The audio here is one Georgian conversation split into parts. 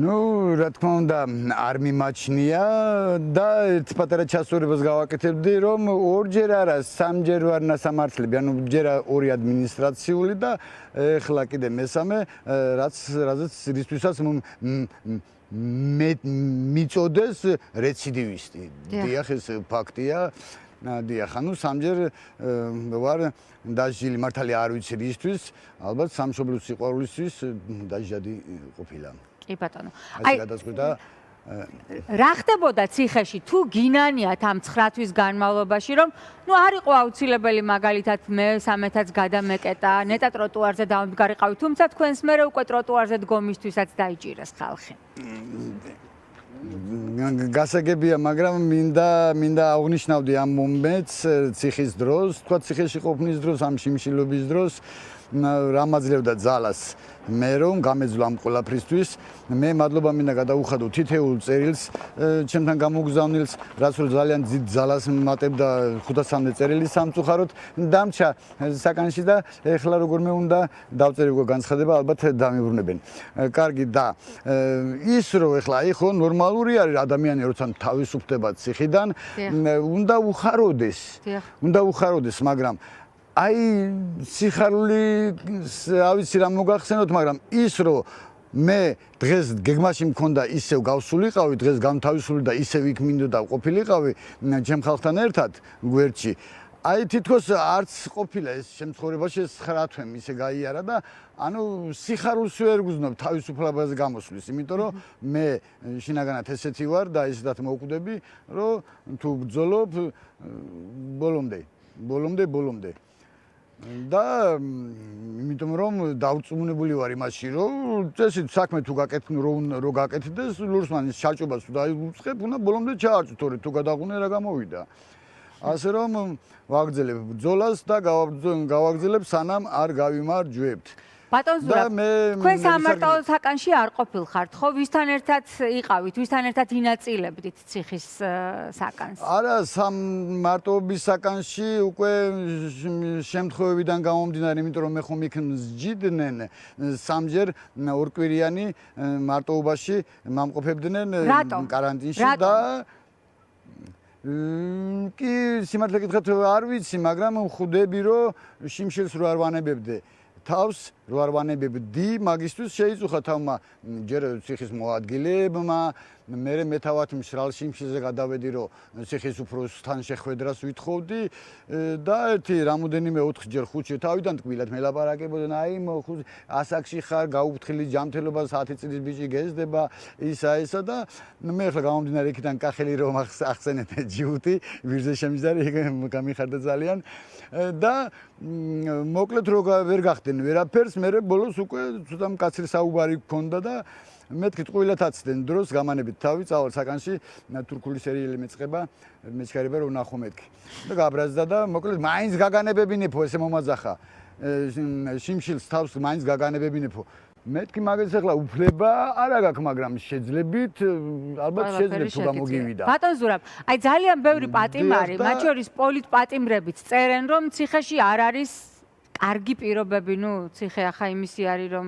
ნუ რა თქმა უნდა არ მიმაჩნია და ერთ პატარა ჩასწორებას გავაკეთებდი რომ ორჯერ არა სამჯერ ვარ ნასამართლები ანუ ჯერ ორი ადმინისტრაციული და ეხლა კიდე მესამე რაზეც რისთვისაც მიწოდეს რეციდივისტი დიახ ეს ფაქტია დიახ ანუ სამჯერ ვარ დაჟილი მართალი არ ვიცი რისთვის ალბათ სამშობლოს სიყვარულისთვის დაჟადი ყოფილა კი ბატონო აი გადაწყვიტა რა ხდებოდა ციხეში თუ გინანიათ ამ 9 თვის განმავლობაში რომ ნუ არ იყო აუცილებელი მაგალითად მე სამეთაც გადამეკეტა ნეტა ტროტუარზე დავმდგარიყავი თუმცა თქვენს მერე უკვე ტროტუარზე დგომისთვისაც დაიჭირეს ხალხი გასაგებია მაგრამ მინდა აღნიშნავდი ამ მომენტს ციხის დროს თქვა ციხეში ყოფნის დროს ამ შიმშილობის დროს რამ აძლევდა ძალას მე რომ გამეძლო ამ ყველაფრისთვის მე მადლობა მინდა გადაუხადო თითეულ წერილს ჩემთან გამოგზავნილს რაც რომ ძალიან დიდ ძალას მატებდა 500-მდე წერილი სამწუხაროდ დამჩა საკანში და ეხლა როგორმე უნდა დავწერე უკვე განცხადება ალბათ დამიბრუნებენ კარგი და ის რომ ეხლა აი ხო ნორმალური არის ადამიანი როცა თავისუფლდება ციხიდან უნდა უხაროდეს მაგრამ აი სიხარული ავიცი რა მოგახსენოთ მაგრამ ის რომ მე დღეს გეგმაში მქონდა ისევ გავსულიყავი დღეს გამთავისული და ისევ იქ მინდოდა ყოფილიყავი ჩემ ხალხთან ერთად გვერდში აი თითქოს არც ყოფილა ეს შემთხვევაში ეს 9 თვე ისე გაიარა და ანუ სიხარულს ვერ გუზნობ თავისუფლებაზე გამოსვლის იმიტომ რომ მე შინაგანად ესეთი ვარ და ისედაც მოვკვდები რომ თუ ბრძოლობ ბოლომდე და იმიტომ რომ დავწუნებული ვარ იმაში რომ წესით საქმე თუ გაკეთდეს ლურსმანის ჩაჭობას თუ დაიუწყებ უნდა ბოლომდე ჩაარჩო თორე თუ გადაღუნე რა გამოვიდა ასე რომ ვაგრძელებ ბრძოლას და გავაგრძელებ სანამ არ გავიმარჯვებთ ბატონ ზურაბ თქვენ სამარტო საკანში არ ყოფილხართ ხო ვისთან ერთად იყავით ვისთან ერთად ინაწილებდით ციხის საკანს არა სამარტოობის საკანში უკვე შემთხვევებიდან გამომდინარე იმიტომ რომ მე ხომ იქ მსჯიდნენ სამჯერ ორკვირიანი მარტოობაში მამყოფებდნენ კარანტინში და კი სიმართლე გითხრათ არ ვიცი მაგრამ ხვდები რომ შიმშილს რო არ ვანებებდე თავს რო არ ვანებებდი მაგისტვის შეიწუხა თავმა ჯერ ციხის მოადგილებმა მე მეთავად მშრალ შიმშილზე გადავედი რომ ციხის უფროსთან შეხვედრას ვითხოვდი და ერთი რამოდენიმე 4-ჯერ 5-ჯერ თავიდან ტკბილად მელაპარაკებოდნენ აი ასაკში ხარ გაუფრთხილი ჯანმრთელობა 10 წლის ბიჭი გეზდება ისა და მე ახლა გამომდინარე იქიდან კახელი რომ ახსენეთ ჯიუტი ვირზე შემიძარი გამიხარდა ძალიან და მოკლედ რო ვერ გახდნენ ვერაფერს მე ბოლოს უკვე ცოტა მკაცრი საუბარი გქონდა და მეთქი ტყუილად აცდენ დროს გამანებით თავი წავალ საკანში თურქული სერიალი მეწყება მეჩქარება რომ ნახო მეთქი და გაბრაზდა და მოკლედ მაინც გაგანებებინეფო ესე მომაძახა შიმშილს თავს მაინც გაგანებებინეფო მეთქი მაგას ახლა უფლება არა გაქვს მაგრამ შეძლებით ალბათ შეძლებ თუ გამოგივიდა ბატონ ზურაბ აი ძალიან ბევრი პატიმარი მათ შორის პოლიტპატიმრებიც წერენ რომ ციხეში არ არის კარგი პირობები, ნუ ციხე ახლა იმისი არის, რომ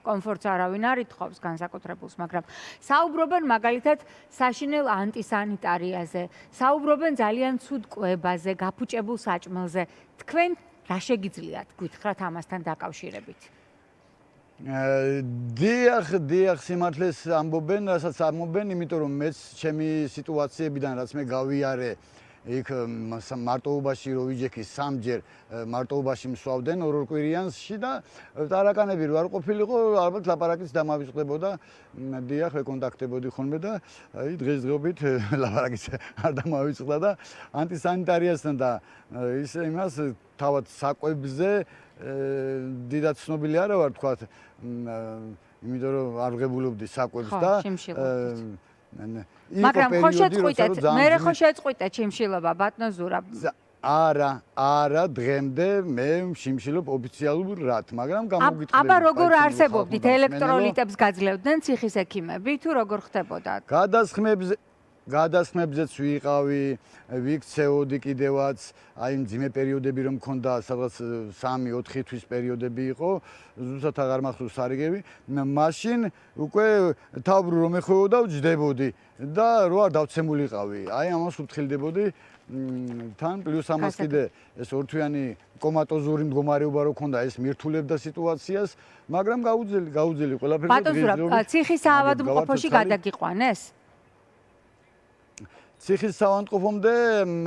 კომფორტს არავინ არ ითხოვს განსაკუთრებულს, მაგრამ საუბრობენ მაგალითად საშინელ ანტისანიტარიაზე, საუბრობენ ძალიან ცუდ კვებაზე, გაფუჭებულ საჭმელზე. თქვენ რა შეგიძლიათ გითხრათ ამასთან დაკავშირებით? დიახ, სიმართლეს ამბობენ, რასაც ამბობენ, იმიტომ რომ მეც ჩემი სიტუაციებიდან რაც მე გავიარე იქ მარტოობაში რო ვიჯექი სამჯერ მარტოობაში მსვავდნენ ორ კვირიანსში და ტარაკანები რო არ ყოფილიყო ალბათ ლაპარაკიც დამავიწყდებოდა დიახ ვეკონტაქტებოდი ხოლმე და აი დღესდღეობით ლაპარაკიც არ დამავიწყდა და ანტისანიტარიასთან და ისე იმას თავად საკვებზე დიდად ცნობილი არა ვარ თქვათ იმიტომ რომ არ ვღებულობდი საკვებს და მაგრამ ხო შეწყვიტეთ მე ხო შეწყვიტე შიმშილობა ბატონო ზურაბ არა დღემდე მე შიმშილობ ოფიციალურად მაგრამ გამოგიტყდები აბა როგორ არსებობდით ელექტროლიტებს გაძლევდნენ ციხის ექიმები თუ როგორ ხდებოდა გადასხმებზეც ვიყავი, ვიქცეოდი კიდევაც, აი მძიმე პერიოდები რომ მქონდა, სადღაც 3-4 თვის პერიოდები იყო, ზუსტად აღარ მახსოვს სარიგები, მაშინ უკვე თავბრუ რომ ეხვეოდა ვჯდებოდი და რო არ დავცემულიყავი. აი ამას ვფრთხილდებოდი. თან პლუს ამას კიდე ეს ორთვიანი კომატოზური მდგომარეობა რო ქონდა, ეს მირთულებდა სიტუაციას, მაგრამ გაუძელი ყველაფერზე. ბატონ ზურაბ, ციხის საავადმყოფოში გადაგიყვანეს? ციხის საავადმყოფომდე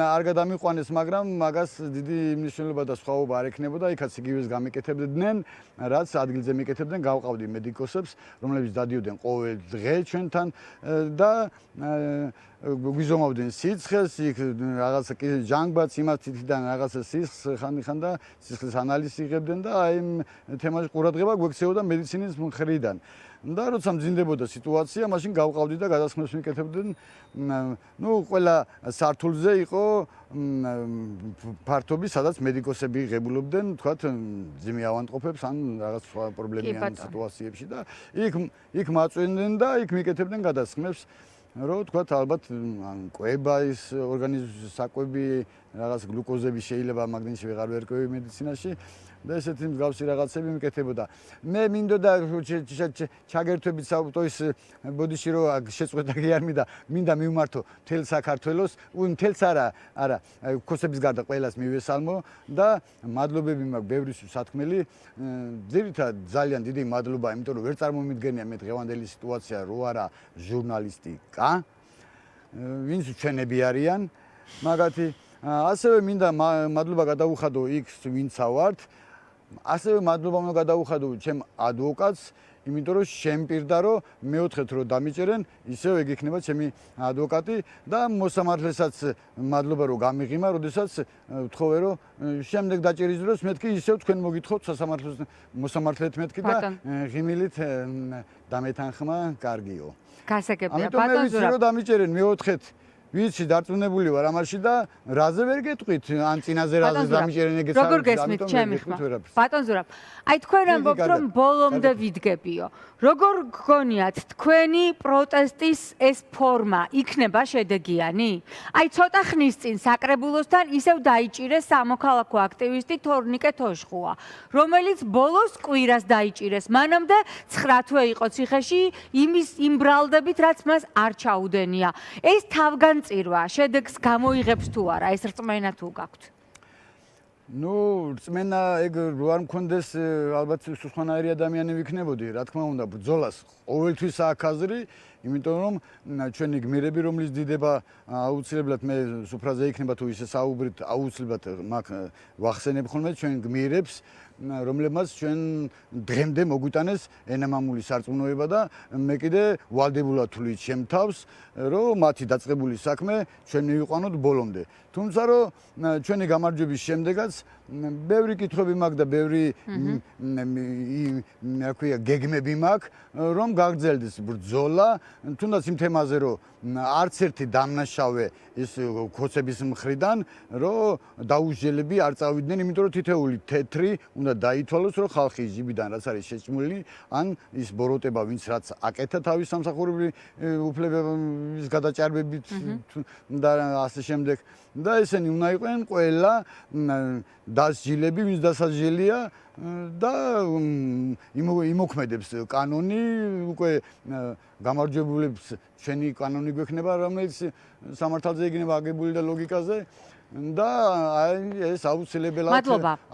არ გადამიყვანეს, მაგრამ მაგას დიდი მნიშვნელობა და სხვაობა არ ექნებოდა, იქაც იგივეს გამიკეთებდნენ, რაც ადგილზე მიკეთებდნენ, გავყავდი მედიკოსებს, რომლებიც დადიოდნენ ყოველ დღე ჩვენთან და გვიზომავდნენ სიცხეს, იქ რაღაცა ჯანგბაც იმას თითიდან რაღაცა სისხლს ხანდახან და სისხლის ანალიზს იღებდნენ და აი ამ თემაში ყურადღება გვექცეოდა მედიცინის მხრიდან. და როცა მძინდებოდა სიტუაცია, მაშინ გავყავდი და გადასხმებს მიკეთებდნენ. ნუ ყველა სართულზე იყო ფართობი, სადაც მედიკოსები ღებულობდნენ, თქვათ, ძიმე ავადმყოფებს ან რაღაც სხვა პრობლემიან სიტუაციებში და იქ მაწვენდნენ და იქ მიკეთებდნენ გადასხმებს. რო თქვათ ალბათ კვება ის ორგანიზმის საკვები, რაღაც გლუკოზები შეიძლება მაგნისი ვეღარ ვერკვევი მედიცინაში და ესეთი მსგავსი რაღაცები მიკეთებოდა. მე მინდოდა ჩაგერთვებით საავტოის ბოდიში რო შეწყვეტა კი არ მინდა, მინდა მივმართო მთელ საქართველოს, მთელს არა, ქოსების გარდა ყველას მივესალმო და მადლობები მაქვს ბევრი სათქმელი. ძირითადად ძალიან დიდი მადლობა, იმიტომ რომ ვერ წარმომიდგენია მე დღევანდელი სიტუაცია რო არა ჟურნალისტიკა, ვინც ჩვენები არიან, მაგათი ასევე მინდა მადლობა გადაუხადო იქ ვინცა ვართ. ასევე მადლობა უნდა გადაუხადო ჩემ ადვოკატს, იმიტომ რომ შემპირდა რომ მეოთხეთ რომ დამიჭერენ, ისევ ეგ იქნება ჩემი ადვოკატი და მოსამართლესაც მადლობა რომ გამიღიმა, როდესაც ვთხოვე რომ შემდეგ დაჭერის დროს მეთქი ისევ თქვენ მოგითხოვთ სასამართლოს მოსამართლეთ მეთქი და ღიმილით დამეთანხმა კარგიო. გასაგებია, ბატონ ზურაბ. ამიტომ მე ვიცი რომ დამიჭერენ მეოთხეთ ვიცი დარწმუნებული ვარ ამაში და რაზე ვერ გეტყვით ან წინაზე რაზე დამიჭერენ ეგეც როგორ გესმით ჩემი ხმა ბატონ ზურაბ აი თქვენ ამბობთ რომ ბოლომდე ვიდგებიო როგორ გგონიათ თქვენი პროტესტის ეს ფორმა იქნება შედეგიანი აი ცოტა ხნის წინ საკრებულოსთან ისევ დაიჭირეს სამოქალაქო აქტივისტი თორნიკე თოშხუა რომელიც ბოლოს კვირას დაიჭირეს მანამდე 9 თვე იყო ციხეში იმ ბრალდებით რაც მას არ ჩაუდენია ეს თავგან წირვა შედეგს გამოიღებს თუ არა ეს რწმენა თუ გაქვთ ნუ რწმენა ეგ რო არ მქონდეს ალბათ სხვანაირი ადამიანი ვიქნებოდი რა თქმა უნდა ბრძოლას ყოველთვის აქვს აზრი იმიტომ რომ ჩვენი გმირები რომლის დიდება აუცილებლად მე სუფრაზე იქნება თუ ისე საუბრით აუცილებლად მაგ ვახსენებ ხოლმე ჩვენ გმირებს რომლებმაც ჩვენ დღემდე მოგვიტანეს ენამამული სარწმუნოება და მე კიდე ვალდებულად თვლით ჩემ თავს რომ მათი დაწყებული საქმე ჩვენ მივიყვანოთ ბოლომდე თუმცა რომ ჩვენი გამარჯვების შემდეგაც ბევრი კითხვები მაქვს და ბევრი რა ქვია გეგმები მაქვს რომ გაგრძელდეს ბრძოლა თუნდაც იმ თემაზე რომ არც ერთი დამნაშავე ის ქოცების მხრიდან რომ დაუსჯელები არ წავიდნენ იმიტომ რომ თითეული თეთრი უნდა დაითვალოს რომ ხალხის ჯიბიდან რაც არის შეჭმული ან ის ბოროტება ვინც რაც აკეთა თავის სამსახურებრივი უფლებების გადაჭარბებით და ასე შემდეგ და ესენი უნდა იყვნენ ყველა დასჯილები ვინც დასაჯელია და იმოქმედებს კანონი უკვე გამარჯვებულებს ჩვენი კანონი გვექნება რომელიც სამართალზე იქნება აგებული და ლოგიკაზე და აი ეს აუცილებელად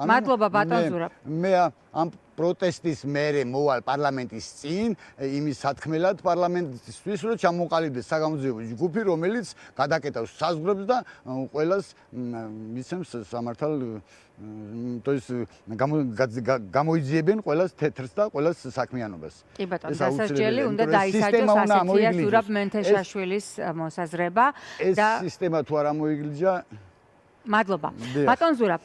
მადლობა ბატონ ზურაბ მე ამ პროტესტის მერე მოვალ პარლამენტის წინ იმის სათქმელად პარლამენტისთვის რომ ჩამოყალიბდეს საგამოძიებო ჯგუფი რომელიც გადაკეთავს საზღვრებს და ყველას მისცემს სამართალ то есть გამოიძიებენ ყველას თეთრს და ყველას საქმიანობას. კი ბატონო, დასაჯელი უნდა დაისაჯოს ასეთია ზურაბ მენთეშაშვილის მოსაზრება და ეს სისტემა თუ არ ამოიგლიჯა მადლობა. ბატონ ზურაბ,